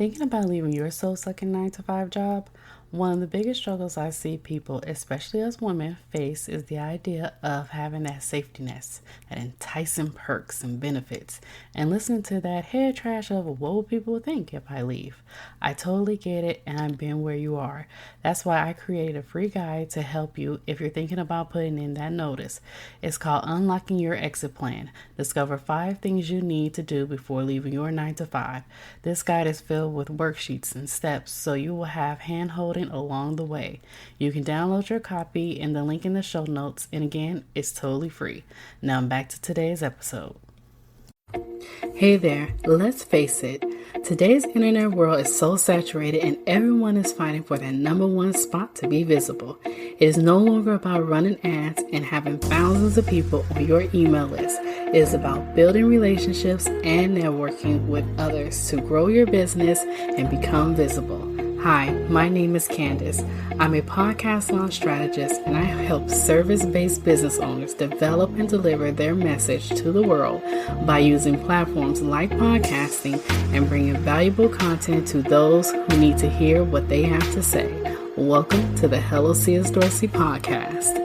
Thinking about leaving your soul-sucking 9 to 5 job, one of the biggest struggles I see people, especially as women, face is the idea of having that safety net, that enticing perks and benefits, and listening to that head trash of what will people think if I leave. I totally get it, and I've been where you are. That's why I created a free guide to help you if you're thinking about putting in that notice. It's called Unlocking Your Exit Plan. Discover 5 things you need to do before leaving your 9 to 5. This guide is filled with worksheets and steps so you will have hand holding along the way. You can download your copy in the link in the show notes, and again, it's totally free. Now back to today's episode. Hey there, let's face it, today's internet world is so saturated and everyone is fighting for that number one spot to be visible. It is no longer about running ads and having thousands of people on your email list. It is about building relationships and networking with others to grow your business and become visible. Hi, my name is Candace. I'm a podcast launch strategist and I help service-based business owners develop and deliver their message to the world by using platforms like podcasting and bringing valuable content to those who need to hear what they have to say. Welcome to the Hello C.S. Dorsey podcast.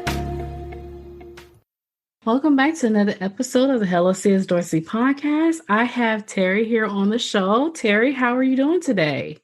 Welcome back to another episode of the Hello C.S. Dorsey podcast. I have Terry here on the show. Terry, how are you doing today?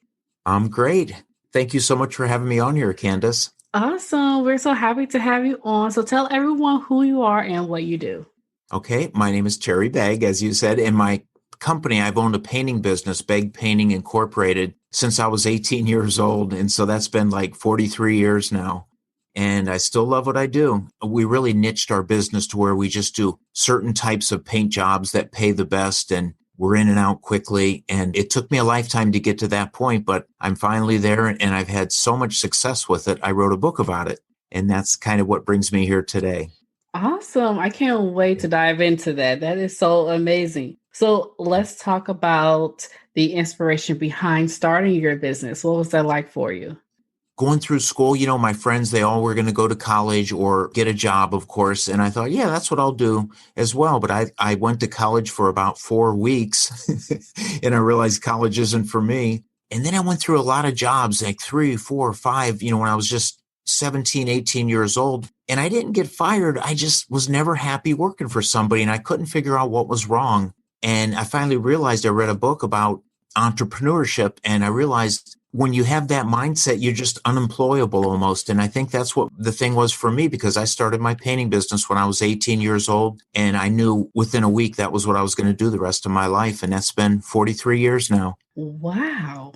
I'm great. Thank you so much for having me on here, Candace. Awesome. We're so happy to have you on. So tell everyone who you are and what you do. Okay. My name is Terry Begue, as you said. In my company, I've owned a painting business, Begue Painting Incorporated, since I was 18 years old. And so that's been like 43 years now. And I still love what I do. We really niched our business to where we just do certain types of paint jobs that pay the best, and we're in and out quickly. And it took me a lifetime to get to that point, but I'm finally there and I've had so much success with it. I wrote a book about it, and that's kind of what brings me here today. Awesome. I can't wait to dive into that. That is so amazing. So let's talk about the inspiration behind starting your business. What was that like for you? Going through school, my friends, they all were going to go to college or get a job, of course. And I thought, yeah, that's what I'll do as well. But I went to college for about 4 weeks and I realized college isn't for me. And then I went through a lot of jobs, like 3, 4, 5, when I was just 17, 18 years old. And I didn't get fired. I just was never happy working for somebody and I couldn't figure out what was wrong. And I finally realized I read a book about entrepreneurship, and I realized when you have that mindset, you're just unemployable almost. And I think that's what the thing was for me, because I started my painting business when I was 18 years old. And I knew within a week that was what I was going to do the rest of my life. And that's been 43 years now. Wow.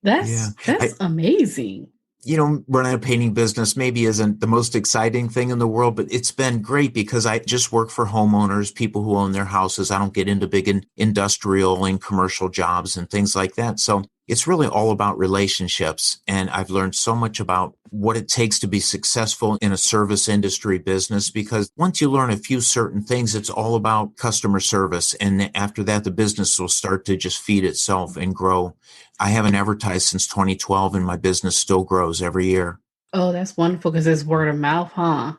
That's Yeah. amazing. Running a painting business maybe isn't the most exciting thing in the world, but it's been great because I just work for homeowners, people who own their houses. I don't get into big industrial and commercial jobs and things like that. So it's really all about relationships. And I've learned so much about what it takes to be successful in a service industry business, because once you learn a few certain things, it's all about customer service. And after that, the business will start to just feed itself and grow. I haven't advertised since 2012 and my business still grows every year. Oh, that's wonderful because it's word of mouth, huh?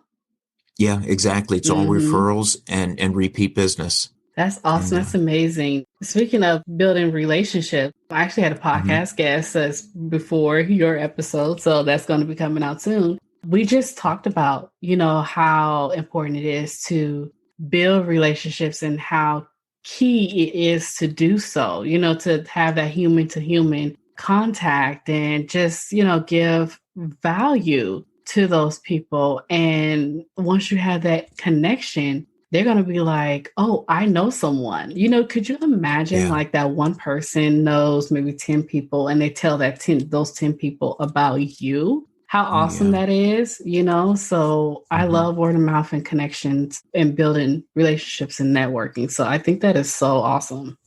Yeah, exactly. It's all referrals and repeat business. That's awesome. That's amazing. Speaking of building relationships, I actually had a podcast guest that's before your episode, so that's going to be coming out soon. We just talked about, how important it is to build relationships and how key it is to do so, to have that human to human contact and just, give value to those people. And once you have that connection, they're going to be like, oh, I know someone. Could you imagine like that one person knows maybe 10 people and they tell those 10 people about you? How awesome that is, So I love word of mouth and connections and building relationships and networking. So I think that is so awesome.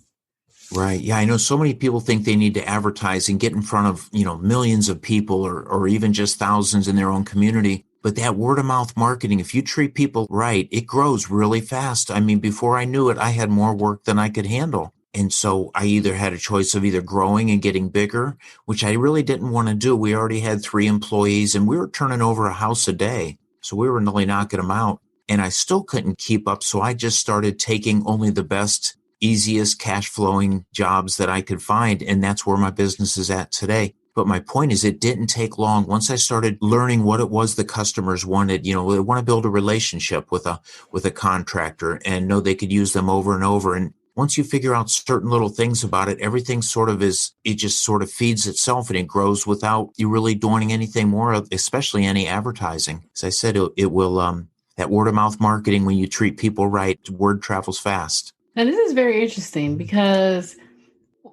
Right. Yeah. I know so many people think they need to advertise and get in front of, millions of people or even just thousands in their own community. But that word of mouth marketing, if you treat people right, it grows really fast. I mean, before I knew it, I had more work than I could handle. And so I either had a choice of either growing and getting bigger, which I really didn't want to do. We already had 3 employees and we were turning over a house a day. So we were really knocking them out. And I still couldn't keep up. So I just started taking only the best easiest cash flowing jobs that I could find. And that's where my business is at today. But my point is, it didn't take long. Once I started learning what it was the customers wanted, they want to build a relationship with a contractor and know they could use them over and over. And once you figure out certain little things about it, everything it just sort of feeds itself and it grows without you really doing anything more, especially any advertising. As I said, it will, that word of mouth marketing, when you treat people right, word travels fast. Now, this is very interesting because,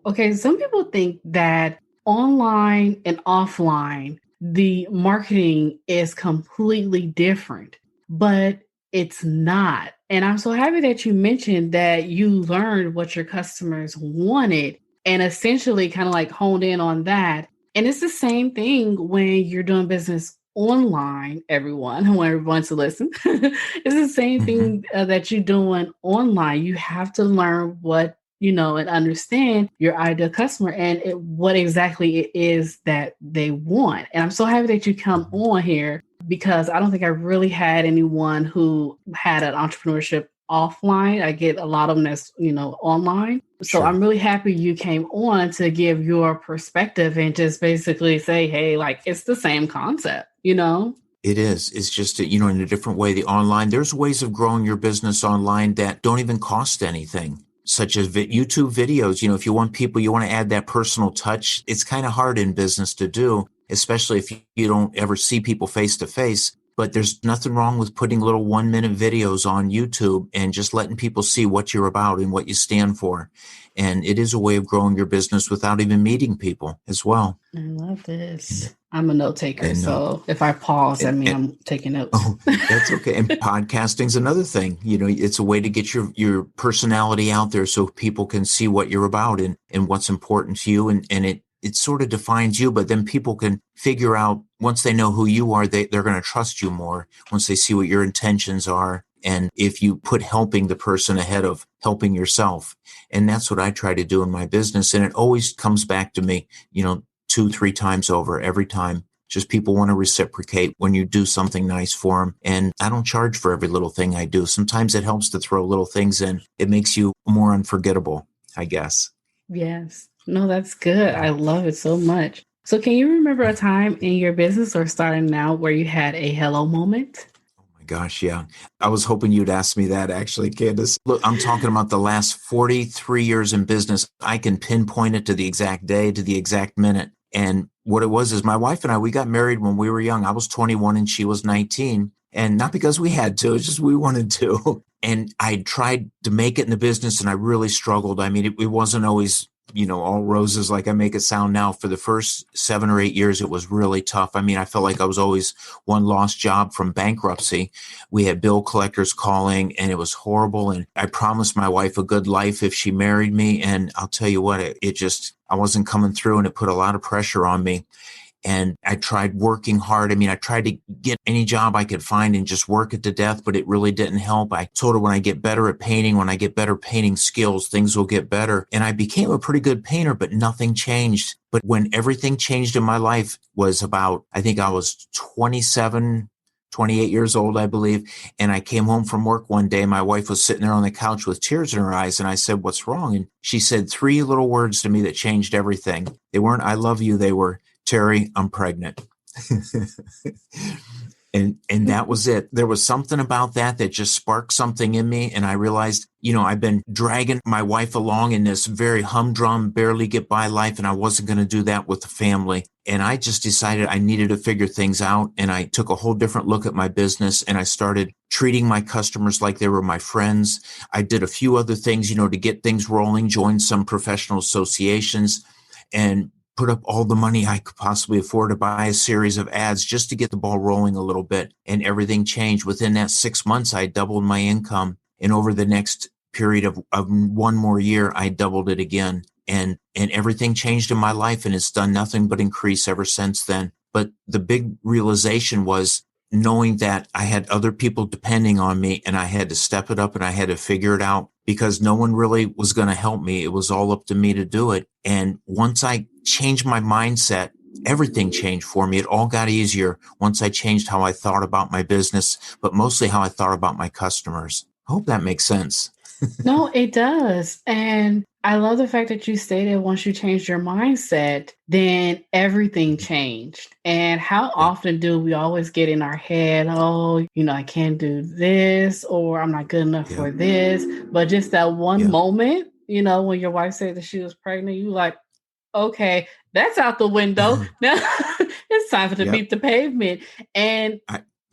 okay, some people think that online and offline, the marketing is completely different, but it's not. And I'm so happy that you mentioned that you learned what your customers wanted and essentially kind of like honed in on that. And it's the same thing when you're doing business online, everyone, who wants to listen. It's the same thing that you're doing online. You have to learn what and understand your ideal customer and what exactly it is that they want. And I'm so happy that you come on here because I don't think I really had anyone who had an entrepreneurship offline. I get a lot of them that's, online. So Sure. I'm really happy you came on to give your perspective and just basically say, hey, like it's the same concept, It is. It's just, in a different way. The online, there's ways of growing your business online that don't even cost anything, such as YouTube videos. If you want to add that personal touch, it's kind of hard in business to do, especially if you don't ever see people face to face. But there's nothing wrong with putting little 1-minute videos on YouTube and just letting people see what you're about and what you stand for. And it is a way of growing your business without even meeting people as well. I love this. I'm a note taker, And, so if I pause, I mean I'm taking notes. Oh, that's okay. And podcasting's another thing. It's a way to get your personality out there so people can see what you're about and what's important to you. And it sort of defines you, but then people can figure out, once they know who you are, they're going to trust you more once they see what your intentions are. And if you put helping the person ahead of helping yourself. And that's what I try to do in my business. And it always comes back to me, 2-3 times over every time. Just people want to reciprocate when you do something nice for them. And I don't charge for every little thing I do. Sometimes it helps to throw little things in. It makes you more unforgettable, I guess. Yes. No, that's good. I love it so much. So can you remember a time in your business or starting now where you had a hello moment? Oh my gosh, yeah. I was hoping you'd ask me that, actually, Candace. Look, I'm talking about the last 43 years in business. I can pinpoint it to the exact day, to the exact minute. And what it was is my wife and I, we got married when we were young. I was 21 and she was 19. And not because we had to, it's just we wanted to. And I tried to make it in the business and I really struggled. I mean, it wasn't always, all roses like I make it sound now. For the first 7 or 8 years, it was really tough. I mean, I felt like I was always one lost job from bankruptcy. We had bill collectors calling and it was horrible. And I promised my wife a good life if she married me. And I'll tell you what, I wasn't coming through and it put a lot of pressure on me. And I tried working hard. I mean, I tried to get any job I could find and just work it to death, but it really didn't help. I told her when I get better at painting, when I get better painting skills, things will get better. And I became a pretty good painter, but nothing changed. But when everything changed in my life was about, I think I was 27, 28 years old, I believe. And I came home from work one day. My wife was sitting there on the couch with tears in her eyes. And I said, "What's wrong?" And she said 3 little words to me that changed everything. They weren't, "I love you." They were, "Terry, I'm pregnant." And that was it. There was something about that just sparked something in me. And I realized, I've been dragging my wife along in this very humdrum, barely get by life. And I wasn't going to do that with the family. And I just decided I needed to figure things out. And I took a whole different look at my business and I started treating my customers like they were my friends. I did a few other things, to get things rolling, joined some professional associations and put up all the money I could possibly afford to buy a series of ads just to get the ball rolling a little bit. And everything changed. Within that 6 months, I doubled my income. And over the next period of 1 more year, I doubled it again. And everything changed in my life. And it's done nothing but increase ever since then. But the big realization was knowing that I had other people depending on me and I had to step it up and I had to figure it out because no one really was going to help me. It was all up to me to do it. And once I changed my mindset, everything changed for me. It all got easier once I changed how I thought about my business, but mostly how I thought about my customers. I hope that makes sense. No, it does. And I love the fact that you stated once you changed your mindset, then everything changed. And how Yeah, often do we always get in our head, oh, I can't do this, or I'm not good enough yeah, for this. But just that one yeah, moment, when your wife said that she was pregnant, you like, okay, that's out the window. Now it's time for to yep. beat the pavement. And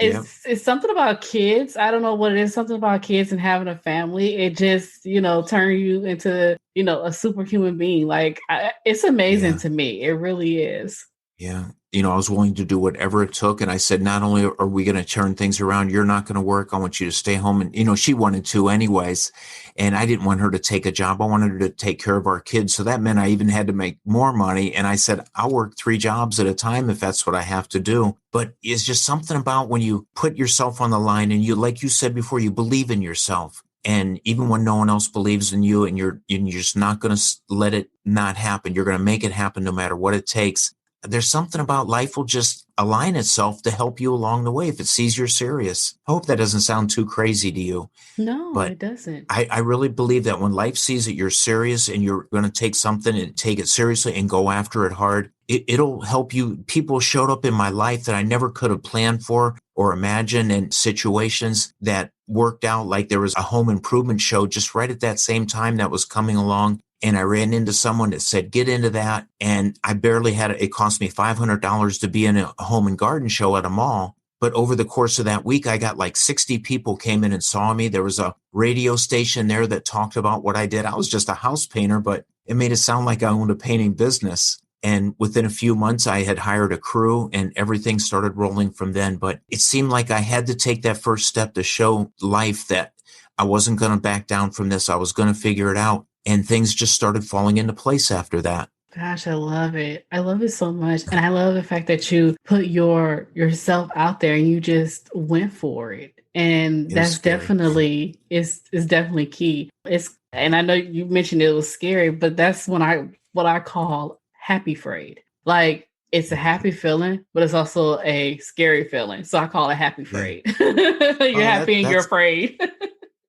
Yeah, it's something about kids. I don't know what it is, something about kids and having a family. It just, turn you into, a superhuman being. Like it's amazing yeah. to me. It really is. Yeah. I was willing to do whatever it took. And I said, not only are we going to turn things around, you're not going to work. I want you to stay home. And, she wanted to anyways. And I didn't want her to take a job. I wanted her to take care of our kids. So that meant I even had to make more money. And I said, I'll work 3 jobs at a time if that's what I have to do. But it's just something about when you put yourself on the line and you, like you said before, you believe in yourself. And even when no one else believes in you and you're just not going to let it not happen, you're going to make it happen no matter what it takes. There's something about life will just align itself to help you along the way if it sees you're serious. I hope that doesn't sound too crazy to you, No, but it doesn't. I really believe that when life sees that you're serious and you're going to take something and take it seriously and go after it hard, it'll help you. People showed up in my life that I never could have planned for or imagined, and situations that worked out. Like there was a home improvement show just right at that same time that was coming along. And I ran into someone that said, get into that. And I barely had it. It cost me $500 to be in a home and garden show at a mall. But over the course of that week, I got like 60 people came in and saw me. There was a radio station there that talked about what I did. I was just a house painter, but it made it sound like I owned a painting business. And within a few months, I had hired a crew and everything started rolling from then. But it seemed like I had to take that first step to show life that I wasn't going to back down from this. I was going to figure it out. And things just started falling into place after that. Gosh, I love it. I love it so much. And I love the fact that you put yourself out there and you just went for it. And It was that's scary. definitely is definitely key. And I know you mentioned it was scary, but that's when I what I call happy afraid. Like it's a Yeah. happy feeling, but it's also a scary feeling. So I call it happy Yeah. afraid. You're Oh, happy and you're that's afraid.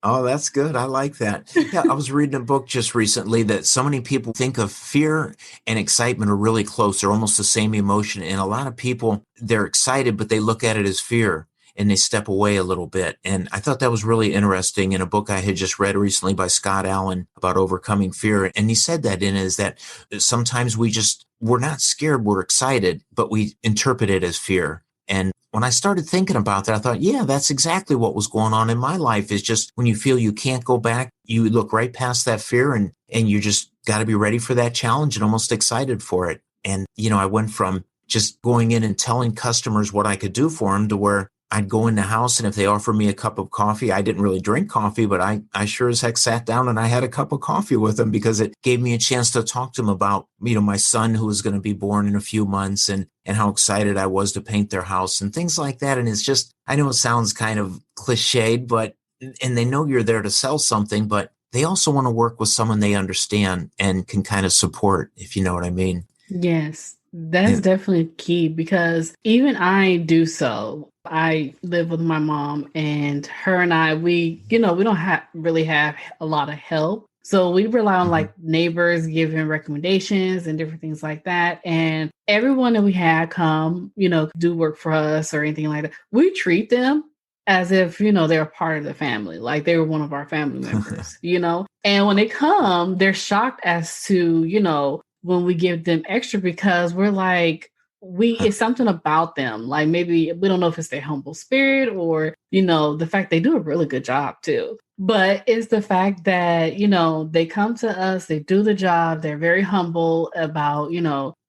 Oh, that's good. I like that. Yeah, I was reading a book just recently that so many people think of fear and excitement are really close. They're almost the same emotion. And a lot of people, they're excited, but they look at it as fear and they step away a little bit. And I thought that was really interesting in a book I had just read recently by Scott Allen about overcoming fear. And he said that in it is that sometimes we're not scared, we're excited, but we interpret it as fear. And when I started thinking about that, I thought, yeah, that's exactly what was going on in my life is just when you feel you can't go back, you look right past that fear and you just got to be ready for that challenge and almost excited for it. And, I went from just going in and telling customers what I could do for them to where I'd go in the house and if they offered me a cup of coffee, I didn't really drink coffee, but I sure as heck sat down and I had a cup of coffee with them because it gave me a chance to talk to them about, my son who was going to be born in a few months and how excited I was to paint their house and things like that. And it's just, I know it sounds kind of cliched, and they know you're there to sell something, but they also want to work with someone they understand and can kind of support, if you know what I mean. Yes, that's And, definitely key because even I do so. I live with my mom and her and we don't really have a lot of help. So we rely on mhm. like neighbors giving recommendations and different things like that. And everyone that we had come, do work for us or anything like that, we treat them as if, they're a part of the family, like they were one of our family members. And when they come, they're shocked as to, when we give them extra because we're like, it's something about them. Like maybe we don't know if it's their humble spirit or, the fact they do a really good job too. But it's the fact that, they come to us, they do the job, they're very humble about,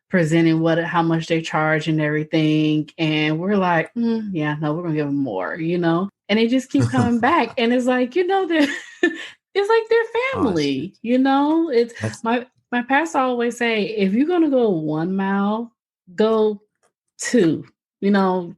presenting how much they charge and everything. And we're like, yeah, no, we're gonna give them more. And they just keep coming back. And it's like, they're it's like their Oh, that's good. family. It's That's my pastor always say, if you're gonna go 1 mile, go two.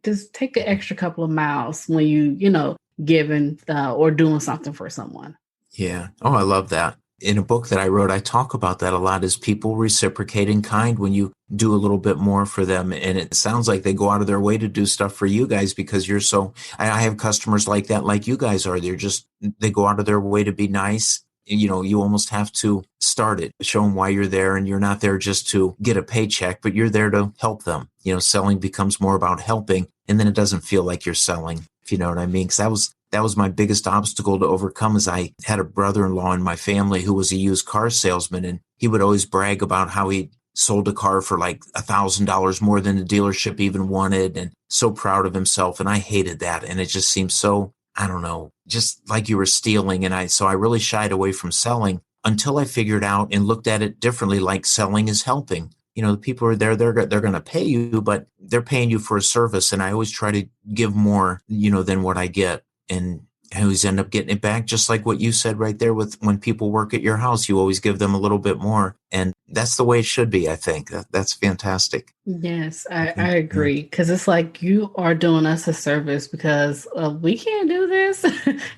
Just take an extra couple of miles when giving or doing something for someone. Yeah. I love that. In a book that I wrote, I talk about that a lot is people reciprocate in kind when you do a little bit more for them. And it sounds like they go out of their way to do stuff for you guys because you're so, I have customers like that, like you guys are. They go out of their way to be nice. You almost have to start it, show them why you're there, and you're not there just to get a paycheck, but you're there to help them. Selling becomes more about helping, and then it doesn't feel like you're selling, if you know what I mean. Because that was my biggest obstacle to overcome. Is I had a brother-in-law in my family who was a used car salesman, and he would always brag about how he sold a car for like $1,000 more than the dealership even wanted, and so proud of himself. And I hated that, and it just seemed so, I don't know, just like you were stealing. So I really shied away from selling until I figured out and looked at it differently, like selling is helping. The people are there, they're going to pay you, but they're paying you for a service. And I always try to give more, than what I get. And I always end up getting it back, just like what you said right there with when people work at your house, you always give them a little bit more. And that's the way it should be, I think. That's fantastic. Yes, I Yeah. agree. Because it's like you are doing us a service because we can't do this.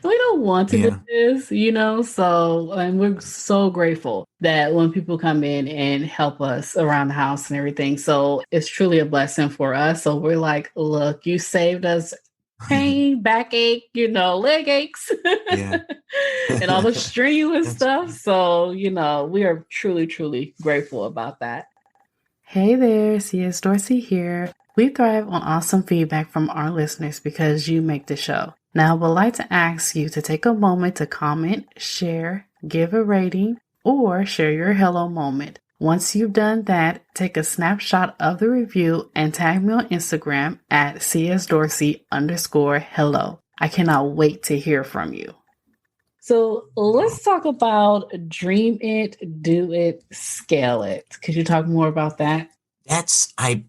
We don't want to do Yeah. this. So, and we're so grateful that when people come in and help us around the house and everything. So it's truly a blessing for us. So we're like, look, you saved us pain, backache, leg aches, Yeah. and all the strenuous That's stuff. great. So, we are truly, truly grateful about that. Hey there, C.S. Dorsey here. We thrive on awesome feedback from our listeners because you make the show. Now, I would like to ask you to take a moment to comment, share, give a rating, or share your hello moment. Once you've done that, take a snapshot of the review and tag me on Instagram at csdorsey_hello. I cannot wait to hear from you. So let's talk about dream it, do it, scale it. Could you talk more about that? I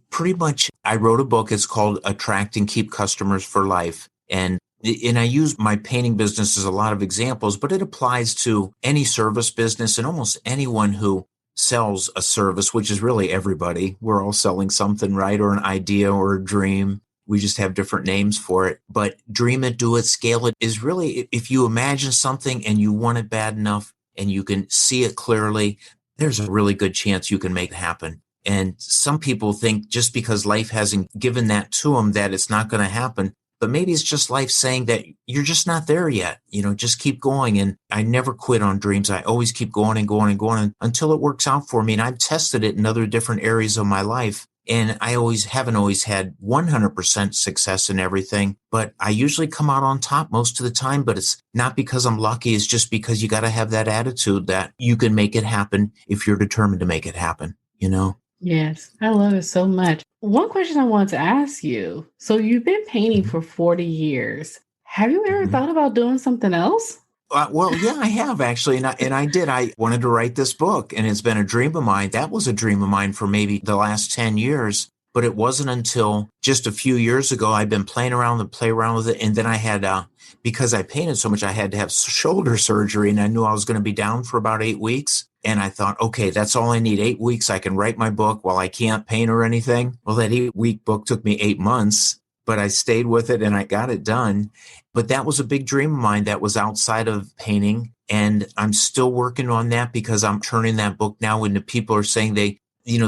wrote a book. It's called Attract and Keep Customers for Life. And I use my painting business as a lot of examples, but it applies to any service business and almost anyone who sells a service, which is really everybody. We're all selling something, right? Or an idea or a dream. We just have different names for it. But dream it, do it, scale it is really, if you imagine something and you want it bad enough and you can see it clearly, there's a really good chance you can make it happen. And some people think just because life hasn't given that to them that it's not going to happen. But maybe it's just life saying that you're just not there yet. Just keep going. And I never quit on dreams. I always keep going and going and going until it works out for me. And I've tested it in other different areas of my life. And I haven't always had 100% success in everything, but I usually come out on top most of the time. But it's not because I'm lucky. It's just because you got to have that attitude that you can make it happen if you're determined to make it happen, Yes, I love it so much. One question I wanted to ask you. So you've been painting Mm-hmm. for 40 years. Have you ever Mm-hmm. thought about doing something else? Well, yeah, I have actually. And I did. I wanted to write this book, and it's been a dream of mine. That was a dream of mine for maybe the last 10 years. But it wasn't until just a few years ago, I've been playing around with it. And then I had, because I painted so much, I had to have shoulder surgery, and I knew I was going to be down for about 8 weeks. And I thought, okay, that's all I need. 8 weeks. I can write my book while I can't paint or anything. Well, that 8-week book took me 8 months, but I stayed with it and I got it done. But that was a big dream of mine that was outside of painting. And I'm still working on that because I'm turning that book now into people are saying the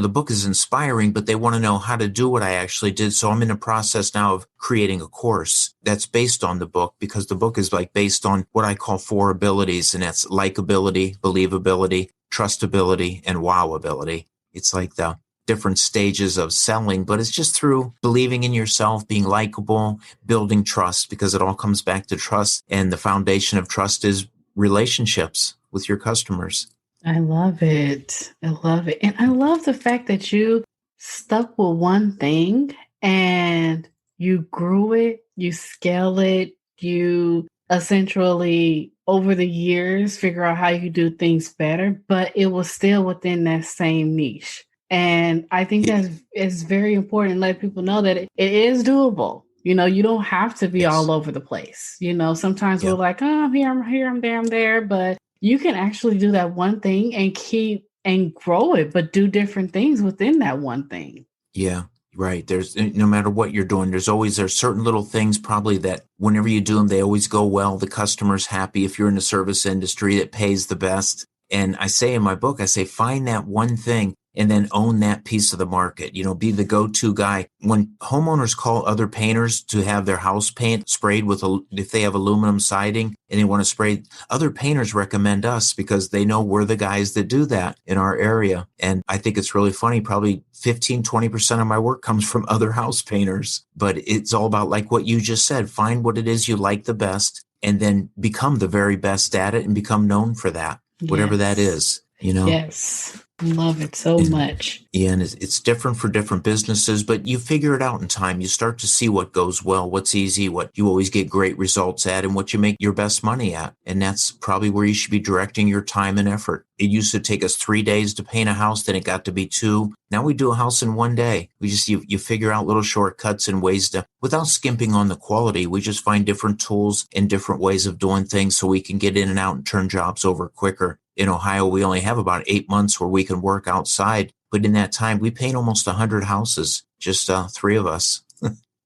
book is inspiring, but they want to know how to do what I actually did. So I'm in the process now of creating a course that's based on the book, because the book is like based on what I call 4 abilities. And that's likability, believability, trustability, and wowability. It's like the different stages of selling, but it's just through believing in yourself, being likable, building trust, because it all comes back to trust. And the foundation of trust is relationships with your customers. I love it. I love it. And I love the fact that you stuck with one thing and you grew it, you scale it, you essentially over the years figure out how you do things better, but it was still within that same niche. And I think that is very important to let people know that it is doable. You don't have to be all Yes. over the place. Sometimes we're Yeah. like, oh, I'm here, I'm there, I'm there. But you can actually do that one thing and keep and grow it, but do different things within that one thing. Yeah. Right. No matter what you're doing, there's certain little things probably that whenever you do them, they always go well. The customer's happy. If you're in the service industry, that pays the best. And I say in my book, find that one thing. and then own that piece of the market. Be the go-to guy. When homeowners call other painters to have their house paint sprayed if they have aluminum siding and they want to spray, other painters recommend us because they know we're the guys that do that in our area. And I think it's really funny. Probably 15-20% of my work comes from other house painters, but it's all about, like what you just said, find what it is you like the best and then become the very best at it and become known for that, whatever that Yes. is. Yes. Love it so And, much. yeah, and it's different for different businesses, but you figure it out in time. You start to see what goes well, what's easy, what you always get great results at, and what you make your best money at. And that's probably where you should be directing your time and effort. It used to take us 3 days to paint a house, then it got to be 2. Now we do a house in 1 day. You figure out little shortcuts and ways without skimping on the quality, we just find different tools and different ways of doing things so we can get in and out and turn jobs over quicker. In Ohio, we only have about 8 months where we can work outside. But in that time, we paint almost 100 houses, just 3 of us.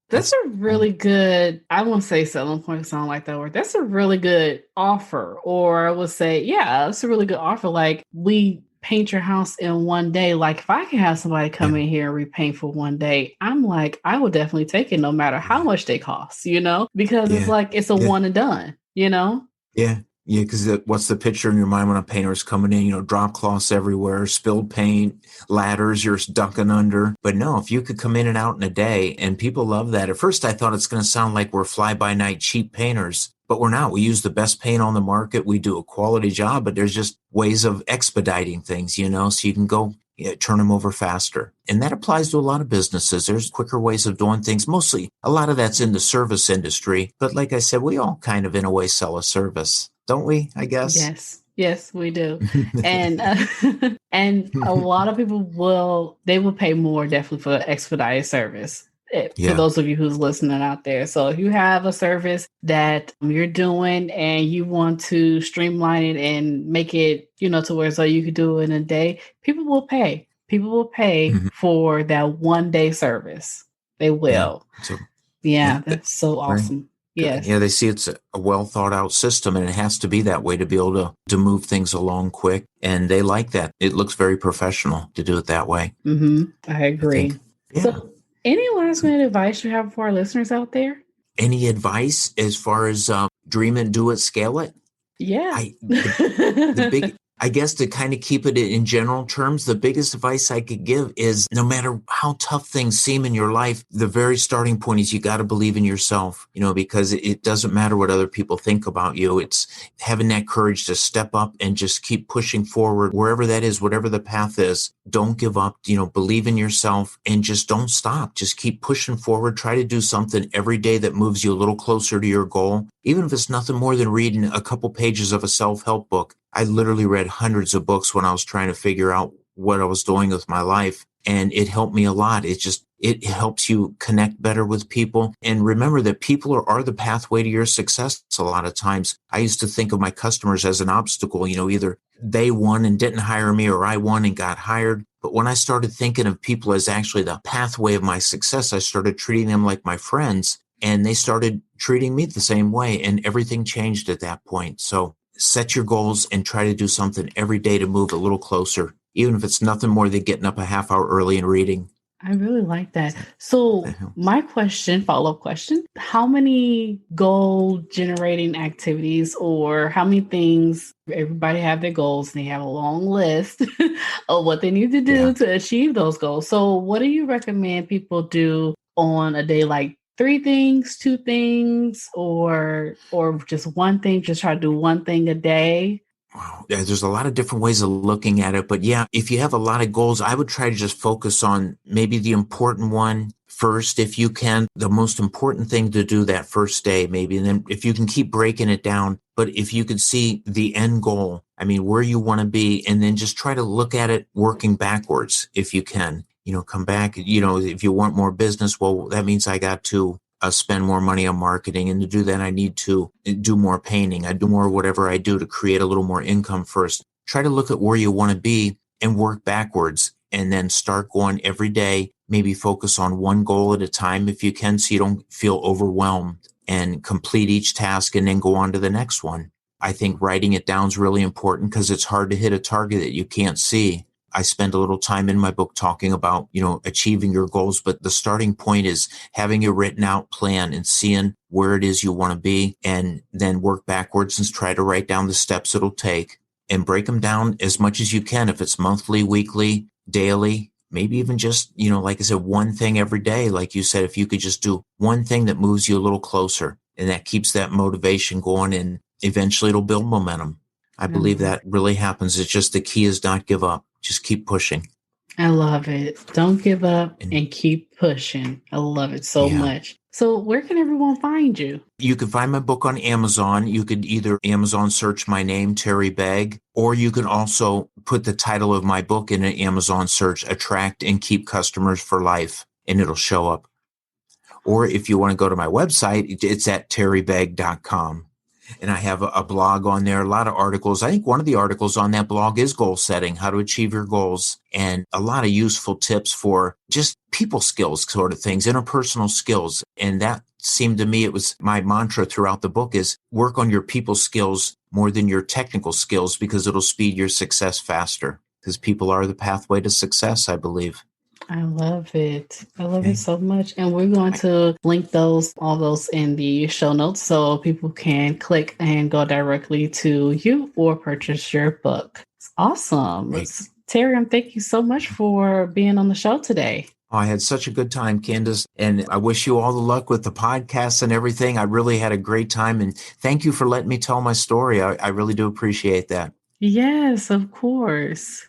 That's a really good, I won't say selling point, sound like that word. That's a really good offer. Or I would say, yeah, that's a really good offer. Like, we paint your house in 1 day. Like, if I can have somebody come in here and repaint for 1 day, I'm like, I would definitely take it no matter how much they cost, because it's like, it's a one and done, Yeah. Yeah, because what's the picture in your mind when a painter's coming in? Drop cloths everywhere, spilled paint, ladders you're ducking under. But no, if you could come in and out in a day, and people love that. At first, I thought it's going to sound like we're fly-by-night cheap painters, but we're not. We use the best paint on the market. We do a quality job, but there's just ways of expediting things, so you can go turn them over faster. And that applies to a lot of businesses. There's quicker ways of doing things. Mostly, a lot of that's in the service industry. But like I said, we all kind of, in a way, sell a service. Don't we, I guess? Yes, we do. And and a lot of people will pay more definitely for expedited service. For those of you who's listening out there. So if you have a service that you're doing and you want to streamline it and make it, to where so you could do it in a day, people will pay. People will pay for that 1 day service. They will. That's so awesome. Yes. Yeah, they see it's a well thought out system, and it has to be that way to be able to move things along quick. And they like that. It looks very professional to do it that way. I agree. So, any last minute advice you have for our listeners out there? Any advice as far as dream it, do it, scale it? Yeah. I guess to kind of keep it in general terms, the biggest advice I could give is no matter how tough things seem in your life, the very starting point is you got to believe in yourself, because it doesn't matter what other people think about you. It's having that courage to step up and just keep pushing forward, wherever that is, whatever the path is. Don't give up, believe in yourself and just don't stop. Just keep pushing forward. Try to do something every day that moves you a little closer to your goal, even if it's nothing more than reading a couple pages of a self-help book. I literally read hundreds of books when I was trying to figure out what I was doing with my life. And it helped me a lot. It helps you connect better with people. And remember that people are the pathway to your success a lot of times. I used to think of my customers as an obstacle, either they won and didn't hire me or I won and got hired. But when I started thinking of people as actually the pathway of my success, I started treating them like my friends, and they started treating me the same way. And everything changed at that point. So set your goals and try to do something every day to move a little closer, even if it's nothing more than getting up a half hour early and reading. I really like that. So my follow-up question, how many goal generating activities or how many things, everybody have their goals and they have a long list of what they need to do to achieve those goals. So what do you recommend people do on a day, like 3 things, 2 things, or just one thing, just try to do one thing a day? Wow. Yeah, there's a lot of different ways of looking at it. But yeah, if you have a lot of goals, I would try to just focus on maybe the important one first, if you can, the most important thing to do that first day, maybe. And then if you can keep breaking it down, but if you could see the end goal, where you want to be, and then just try to look at it working backwards if you can. Come back, if you want more business, well, that means I got to spend more money on marketing. And to do that, I need to do more painting. I do more whatever I do to create a little more income first. Try to look at where you want to be and work backwards, and then start going every day. Maybe focus on one goal at a time if you can, so you don't feel overwhelmed, and complete each task and then go on to the next one. I think writing it down is really important because it's hard to hit a target that you can't see. I spend a little time in my book talking about, achieving your goals. But the starting point is having a written out plan and seeing where it is you want to be, and then work backwards and try to write down the steps it'll take and break them down as much as you can. If it's monthly, weekly, daily, maybe even just, like I said, one thing every day. Like you said, if you could just do one thing that moves you a little closer, and that keeps that motivation going, and eventually it'll build momentum. I believe And that really happens. It's just the key is not give up. Just keep pushing. I love it. Don't give up And and keep pushing. I love it so yeah, much. So, where can everyone find you? you can find my book on Amazon. You could either Amazon search my name, Terry Begue, or you can also put the title of my book in an Amazon search, Attract and Keep Customers for Life, and it'll show up. Or if you want to go to my website, it's at terrybegue.com. And I have a blog on there, a lot of articles. I think one of the articles on that blog is goal setting, how to achieve your goals, and a lot of useful tips for just people skills sort of things, interpersonal skills. And that seemed to me, it was my mantra throughout the book, is work on your people skills more than your technical skills, because it'll speed your success faster, because people are the pathway to success, I believe. I love it. I love it Okay. so much. And we're going to link all those in the show notes so people can click and go directly to you or purchase your book. It's awesome. Great. Terry, thank you so much for being on the show today. Oh, I had such a good time, Candace, and I wish you all the luck with the podcast and everything. I really had a great time, and thank you for letting me tell my story. I really do appreciate that. Yes, of course.